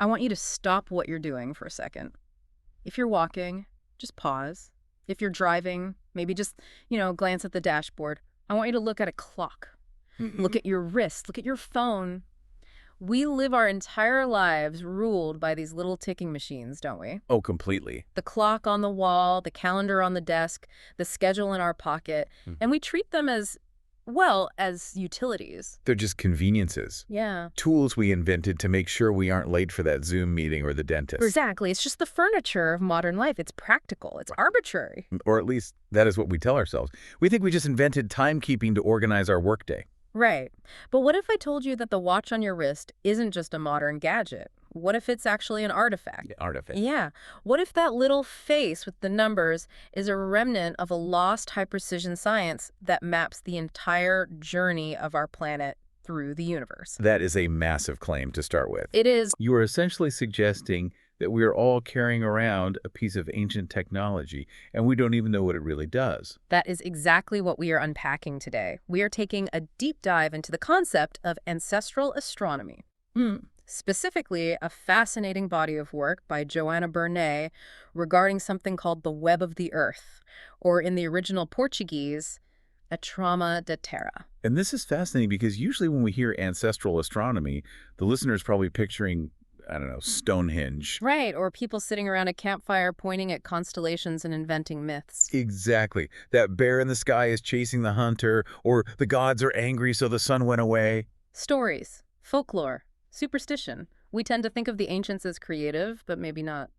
I want you to stop what you're doing for a second. If you're walking, just pause. If you're driving, maybe just, glance at the dashboard. I want you to look at a clock. Look at your wrist. Look at your phone. We live our entire lives ruled by these little ticking machines, don't we? Oh, completely. The clock on the wall, the calendar on the desk, the schedule in our pocket, and we treat them as, well, as utilities. They're just conveniences. Yeah. Tools we invented to make sure we aren't late for that Zoom meeting or the dentist. Exactly. It's just the furniture of modern life. It's practical. It's arbitrary. Or at least that is what we tell ourselves. We think we just invented timekeeping to organize our workday. Right. But what if I told you that the watch on your wrist isn't just a modern gadget? What if it's actually an artifact? The artifact. Yeah. What if that little face with the numbers is a remnant of a lost high-precision science that maps the entire journey of our planet through the universe? That is a massive claim to start with. It is. You are essentially suggesting that we are all carrying around a piece of ancient technology, and we don't even know what it really does. That is exactly what we are unpacking today. We are taking a deep dive into the concept of ancestral astronomy. Specifically, a fascinating body of work by Joanna Bernay regarding something called the web of the earth, or in the original Portuguese, a Trama da Terra. And this is fascinating because usually when we hear ancestral astronomy, the listener is probably picturing, I don't know, Stonehenge. Right, or people sitting around a campfire pointing at constellations and inventing myths. Exactly. That bear in the sky is chasing the hunter, or the gods are angry so the sun went away. Stories, folklore, superstition. We tend to think of the ancients as creative, but maybe not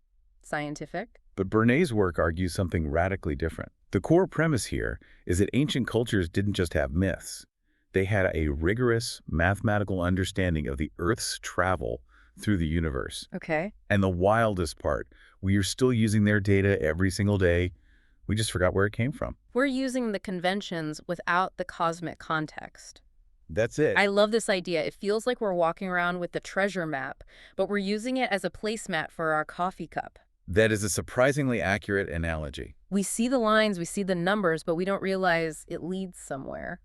scientific. But Bernay's work argues something radically different. The core premise here is that ancient cultures didn't just have myths. They had a rigorous mathematical understanding of the Earth's travel through the universe. Okay. And the wildest part, we are still using their data every single day. We just forgot where it came from. We're using the conventions without the cosmic context. That's it. I love this idea. It feels like we're walking around with the treasure map, but we're using it as a placemat for our coffee cup. That is a surprisingly accurate analogy. We see the lines, we see the numbers, but we don't realize it leads somewhere.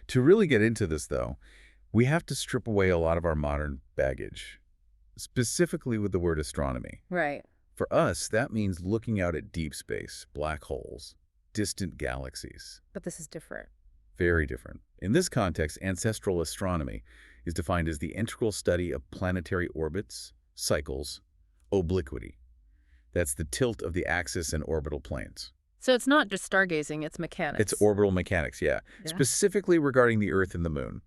To really get into this, though, we have to strip away a lot of our modern baggage, specifically with the word astronomy. Right. For us, that means looking out at deep space, black holes, distant galaxies. But this is different. Very different. In this context, ancestral astronomy is defined as the integral study of planetary orbits, cycles, obliquity. That's the tilt of the axis and orbital planes. So it's not just stargazing, it's mechanics. It's orbital mechanics, yeah. Specifically regarding the Earth and the Moon.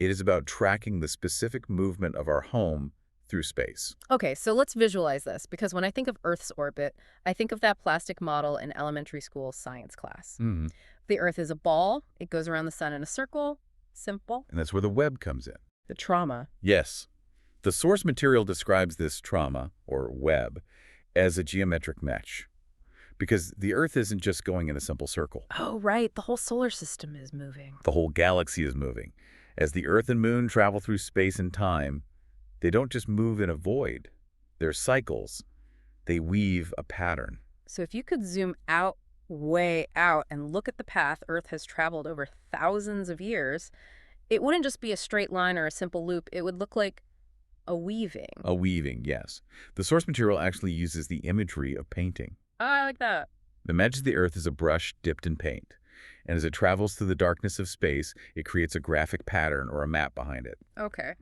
It is about tracking the specific movement of our home through space. Okay, so let's visualize this, because when I think of Earth's orbit, I think of that plastic model in elementary school science class. The Earth is a ball, it goes around the sun in a circle, simple. And that's where the web comes in. The trauma. Yes. The source material describes this trauma, or web, as a geometric mesh. Because the Earth isn't just going in a simple circle. Oh, right, the whole solar system is moving. The whole galaxy is moving. As the Earth and Moon travel through space and time, they don't just move in a void. They're cycles. They weave a pattern. So if you could zoom out, way out, and look at the path Earth has traveled over thousands of years, it wouldn't just be a straight line or a simple loop. It would look like a weaving. A weaving, yes. The source material actually uses the imagery of painting. Oh, I like that. Imagine the Earth as a brush dipped in paint. And as it travels through the darkness of space, it creates a graphic pattern or a map behind it. Okay.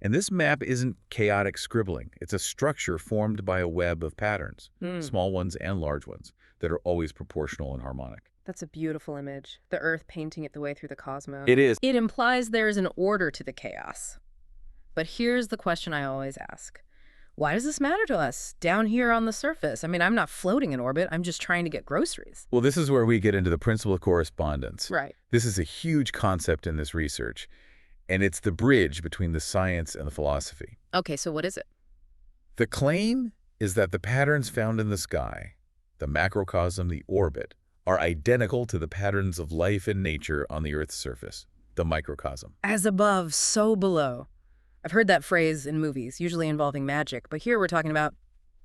And this map isn't chaotic scribbling. It's a structure formed by a web of patterns, small ones and large ones, that are always proportional and harmonic. That's a beautiful image. The Earth painting its way through the cosmos. It is. It implies there is an order to the chaos. But here's the question I always ask. Why does this matter to us down here on the surface? I mean, I'm not floating in orbit. I'm just trying to get groceries. Well, this is where we get into the principle of correspondence. Right. This is a huge concept in this research, and it's the bridge between the science and the philosophy. Okay, so what is it? The claim is that the patterns found in the sky, the macrocosm, the orbit, are identical to the patterns of life and nature on the Earth's surface, the microcosm. As above, so below. I've heard that phrase in movies, usually involving magic, but here we're talking about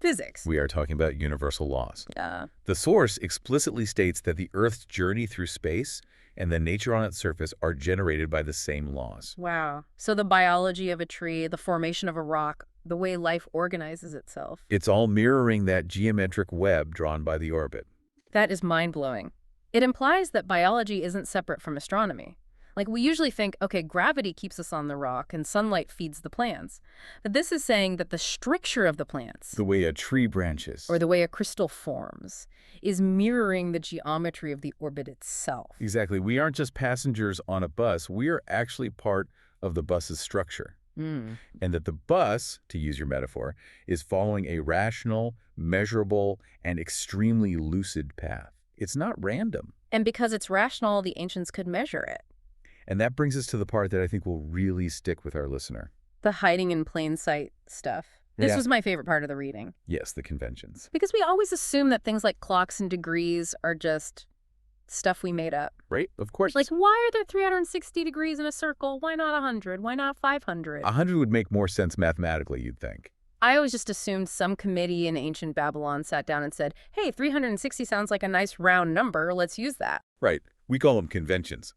physics. We are talking about universal laws. Yeah. The source explicitly states that the Earth's journey through space and the nature on its surface are generated by the same laws. Wow. So the biology of a tree, the formation of a rock, the way life organizes itself. It's all mirroring that geometric web drawn by the orbit. That is mind-blowing. It implies that biology isn't separate from astronomy. Like, we usually think, okay, gravity keeps us on the rock and sunlight feeds the plants. But this is saying that the stricture of the plants, The way a tree branches. or the way a crystal forms, is mirroring the geometry of the orbit itself. Exactly. We aren't just passengers on a bus. We are actually part of the bus's structure. Mm. And that the bus, to use your metaphor, is following a rational, measurable, and extremely lucid path. It's not random. And because it's rational, the ancients could measure it. And that brings us to the part that I think will really stick with our listener. The hiding in plain sight stuff. This Yeah. was my favorite part of the reading. Yes, the conventions. Because we always assume that things like clocks and degrees are just stuff we made up. Right? Of course. Like, why are there 360 degrees in a circle? Why not 100? Why not 500? 100 would make more sense mathematically, you'd think. I always just assumed some committee in ancient Babylon sat down and said, hey, 360 sounds like a nice round number. Let's use that. Right. We call them conventions.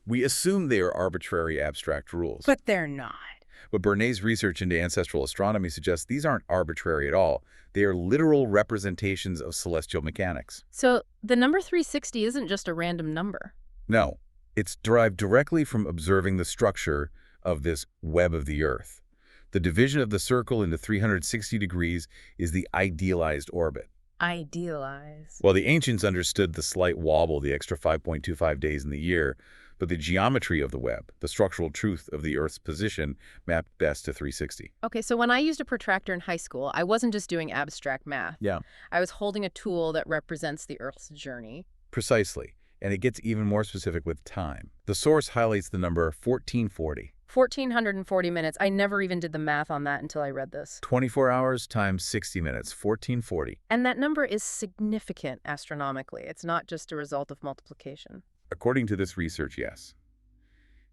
We assume they are arbitrary abstract rules. But they're not. But Bernays' research into ancestral astronomy suggests these aren't arbitrary at all. They are literal representations of celestial mechanics. So the number 360 isn't just a random number. No, it's derived directly from observing the structure of this web of the Earth. The division of the circle into 360 degrees is the idealized orbit. Idealize. While the ancients understood the slight wobble, the extra 5.25 days in the year, but the geometry of the web, the structural truth of the Earth's position, mapped best to 360. Okay, so when I used a protractor in high school, I wasn't just doing abstract math. Yeah. I was holding a tool that represents the Earth's journey. Precisely. And it gets even more specific with time. The source highlights the number 1440. 1,440 minutes. I never even did the math on that until I read this. 24 hours times 60 minutes, 1440. And that number is significant astronomically. It's not just a result of multiplication. According to this research, yes.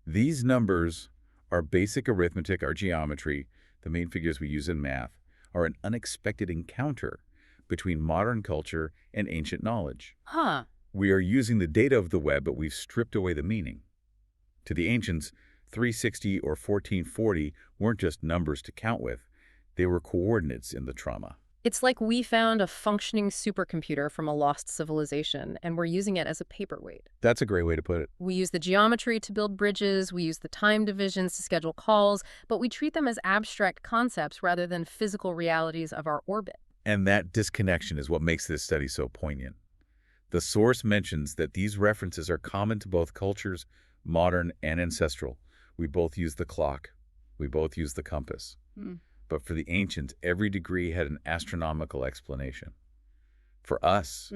These numbers are basic arithmetic, our geometry, the main figures we use in math, are an unexpected encounter between modern culture and ancient knowledge. Huh. We are using the data of the web, but we've stripped away the meaning. To the ancients, 360 or 1440 weren't just numbers to count with. They were coordinates in the Trama. It's like we found a functioning supercomputer from a lost civilization, and we're using it as a paperweight. That's a great way to put it. We use the geometry to build bridges, we use the time divisions to schedule calls, but we treat them as abstract concepts rather than physical realities of our orbit. And that disconnection is what makes this study so poignant. The source mentions that these references are common to both cultures, modern and ancestral. We both use the clock. We both use the compass. But for the ancients, every degree had an astronomical explanation. For us,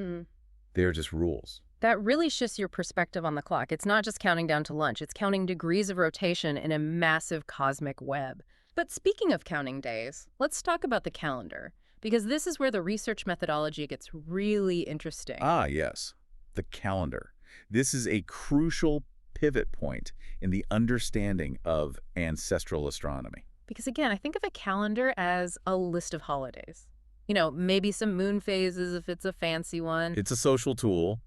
they're just rules. That really shifts your perspective on the clock. It's not just counting down to lunch. It's counting degrees of rotation in a massive cosmic web. But speaking of counting days, let's talk about the calendar, because this is where the research methodology gets really interesting. Ah, yes, the calendar. This is a crucial pivot point in the understanding of ancestral astronomy. Because again, I think of a calendar as a list of holidays. You know, maybe some moon phases if it's a fancy one. It's a social tool.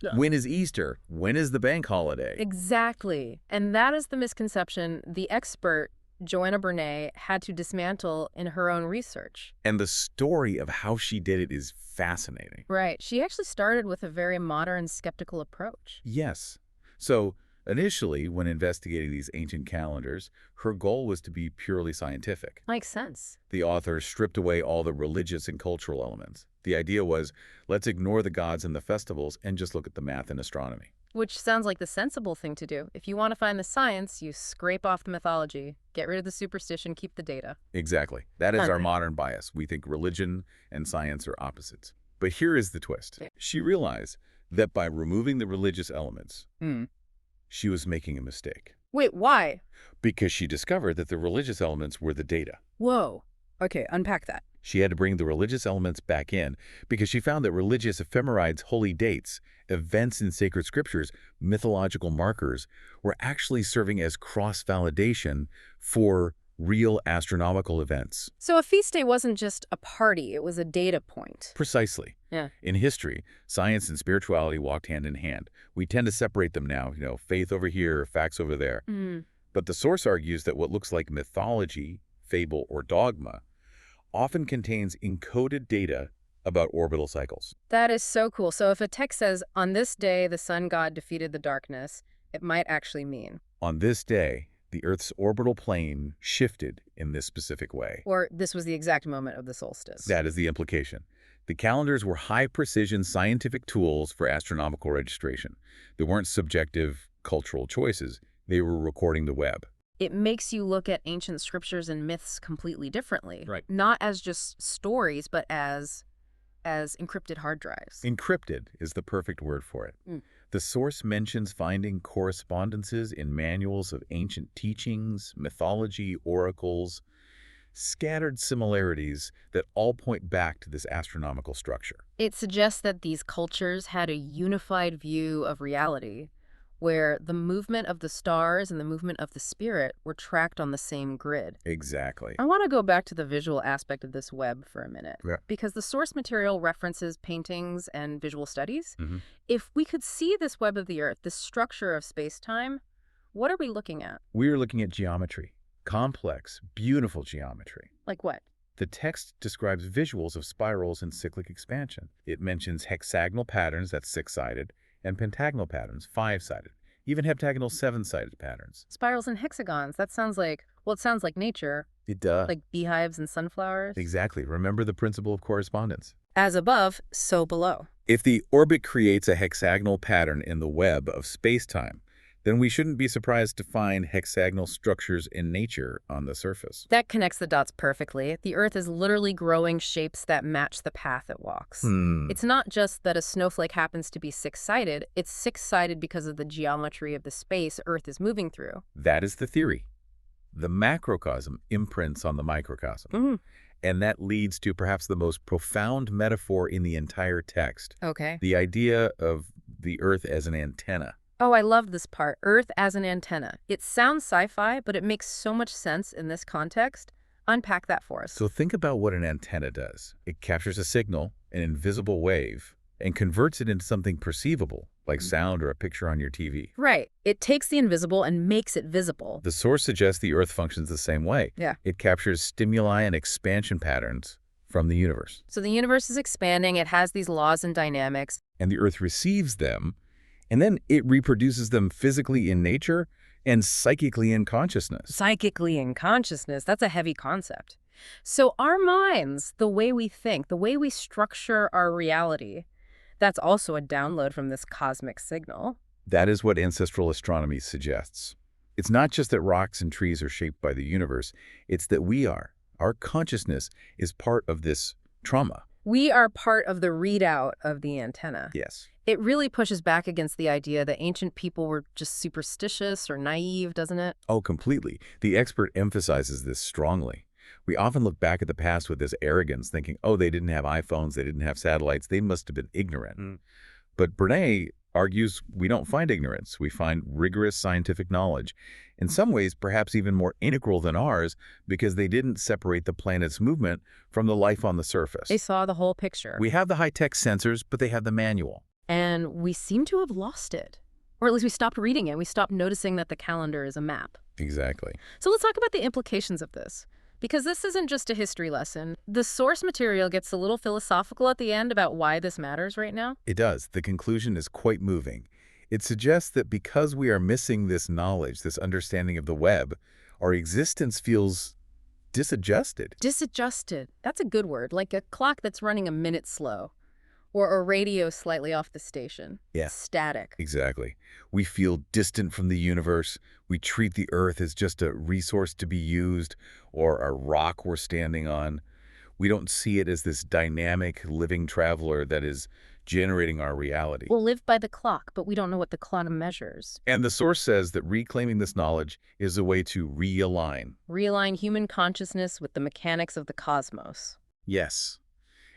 Yeah. When is Easter? When is the bank holiday? Exactly. And that is the misconception the expert, Joanna Bernay, had to dismantle in her own research. And the story of how she did it is fascinating. Right. She actually started with a very modern, skeptical approach. Yes. So initially, when investigating these ancient calendars, her goal was to be purely scientific. Makes sense. The author stripped away all the religious and cultural elements. The idea was, let's ignore the gods and the festivals and just look at the math and astronomy. Which sounds like the sensible thing to do. If you want to find the science, you scrape off the mythology, get rid of the superstition, keep the data. Exactly. That is our modern bias. We think religion and science are opposites. But here is the twist. She realized that by removing the religious elements, she was making a mistake. Wait, why? Because she discovered that the religious elements were the data. Whoa. Okay, unpack that. She had to bring the religious elements back in because she found that religious ephemerides, holy dates, events in sacred scriptures, mythological markers, were actually serving as cross-validation for real astronomical events. So a feast day wasn't just a party, it was a data point. Precisely. Yeah. In history, science and spirituality walked hand in hand. We tend to separate them now, faith over here, facts over there. But the source argues that what looks like mythology, fable, or dogma often contains encoded data about orbital cycles. That is so cool. So if a text says, on this day the sun god defeated the darkness, it might actually mean, On this day, the Earth's orbital plane shifted in this specific way. or this was the exact moment of the solstice. That is the implication. The calendars were high-precision scientific tools for astronomical registration. They weren't subjective cultural choices. They were recording the web. It makes you look at ancient scriptures and myths completely differently. Right. Not as just stories, but as encrypted hard drives. Encrypted is the perfect word for it. The source mentions finding correspondences in manuals of ancient teachings, mythology, oracles, scattered similarities that all point back to this astronomical structure. It suggests that these cultures had a unified view of reality, where the movement of the stars and the movement of the spirit were tracked on the same grid. Exactly. I want to go back to the visual aspect of this web for a minute, Yeah. because the source material references paintings and visual studies. Mhm. If we could see this web of the Earth, this structure of space-time, what are we looking at? We're looking at geometry. Complex, beautiful geometry. Like what? The text describes visuals of spirals and cyclic expansion. It mentions hexagonal patterns, that's six-sided, and pentagonal patterns, five-sided, even heptagonal seven-sided patterns. Spirals and hexagons. That sounds like, well, it sounds like nature, It does. like beehives and sunflowers. Exactly. Remember the principle of correspondence. As above, so below. If the orbit creates a hexagonal pattern in the web of space-time, then we shouldn't be surprised to find hexagonal structures in nature on the surface. That connects the dots perfectly. The Earth is literally growing shapes that match the path it walks. It's not just that a snowflake happens to be six-sided. It's six-sided because of the geometry of the space Earth is moving through. That is the theory. The macrocosm imprints on the microcosm. And that leads to perhaps the most profound metaphor in the entire text. Okay. The idea of the Earth as an antenna. Oh, I love this part. Earth as an antenna. It sounds sci-fi, but it makes so much sense in this context. Unpack that for us. So think about what an antenna does. It captures a signal, an invisible wave, and converts it into something perceivable, like sound or a picture on your TV. Right. It takes the invisible and makes it visible. The source suggests the Earth functions the same way. Yeah. It captures stimuli and expansion patterns from the universe. So the universe is expanding. It has these laws and dynamics. And the Earth receives them, and then it reproduces them physically in nature and psychically in consciousness. Psychically in consciousness. That's a heavy concept. So our minds, the way we think, the way we structure our reality, that's also a download from this cosmic signal. That is what ancestral astronomy suggests. It's not just that rocks and trees are shaped by the universe, it's that we are. Our consciousness is part of this trauma. We are part of the readout of the antenna. Yes. It really pushes back against the idea that ancient people were just superstitious or naive, doesn't it? Oh, completely. The expert emphasizes this strongly. We often look back at the past with this arrogance, thinking, oh, they didn't have iPhones, they didn't have satellites, they must have been ignorant. But Bernet argues we don't find ignorance, we find rigorous scientific knowledge, in some ways perhaps even more integral than ours, because they didn't separate the planet's movement from the life on the surface. They saw the whole picture. We have the high-tech sensors, but they have the manual. And we seem to have lost it. Or at least we stopped reading it. We stopped noticing that the calendar is a map. Exactly. So let's talk about the implications of this. Because this isn't just a history lesson. The source material gets a little philosophical at the end about why this matters right now. It does. The conclusion is quite moving. It suggests that because we are missing this knowledge, this understanding of the web, our existence feels disadjusted. Disadjusted. That's a good word. Like a clock that's running a minute slow. Or a radio slightly off the station. Yeah. Static. Exactly. We feel distant from the universe. We treat the Earth as just a resource to be used or a rock we're standing on. We don't see it as this dynamic, living traveler that is generating our reality. We'll live by the clock, but we don't know what the clock measures. And the source says that reclaiming this knowledge is a way to realign. Realign human consciousness with the mechanics of the cosmos. Yes.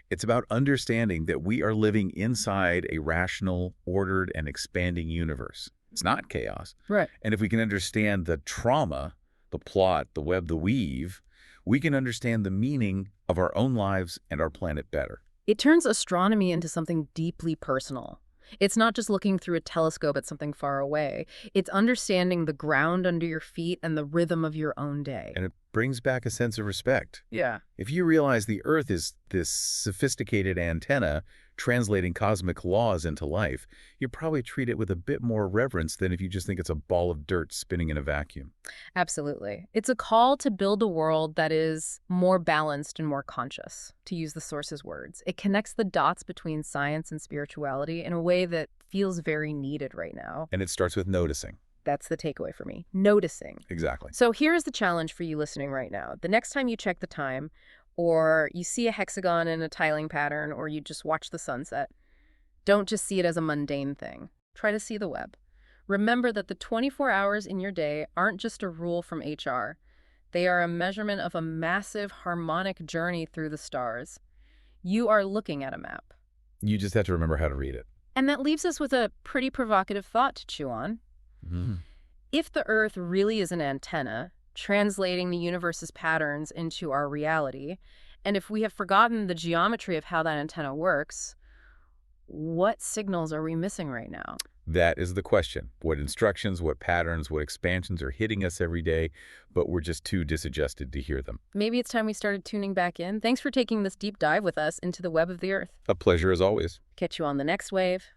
It's about understanding that we are living inside a rational, ordered, and expanding universe. It's not chaos. Right. And if we can understand the trauma, the plot, the web, the weave, we can understand the meaning of our own lives and our planet better. It turns astronomy into something deeply personal. It's not just looking through a telescope at something far away. It's understanding the ground under your feet and the rhythm of your own day. And it brings back a sense of respect. Yeah. If you realize the Earth is this sophisticated antenna translating cosmic laws into life, you probably treat it with a bit more reverence than if you just think it's a ball of dirt spinning in a vacuum. Absolutely. It's a call to build a world that is more balanced and more conscious, to use the source's words. It connects the dots between science and spirituality in a way that feels very needed right now. And it starts with noticing. That's the takeaway for me. Noticing. Exactly. So here's the challenge for you listening right now. The next time you check the time, or you see a hexagon in a tiling pattern, or you just watch the sunset, don't just see it as a mundane thing. Try to see the web. Remember that the 24 hours in your day aren't just a rule from HR. They are a measurement of a massive harmonic journey through the stars. You are looking at a map. You just have to remember how to read it. And that leaves us with a pretty provocative thought to chew on. Mhm. If the Earth really is an antenna, translating the universe's patterns into our reality, and if we have forgotten the geometry of how that antenna works, what signals are we missing right now? That is the question. What instructions, what patterns, what expansions are hitting us every day, but we're just too disadjusted to hear them. Maybe it's time we started tuning back in. Thanks for taking this deep dive with us into the web of the Earth. A pleasure as always. Catch you on the next wave.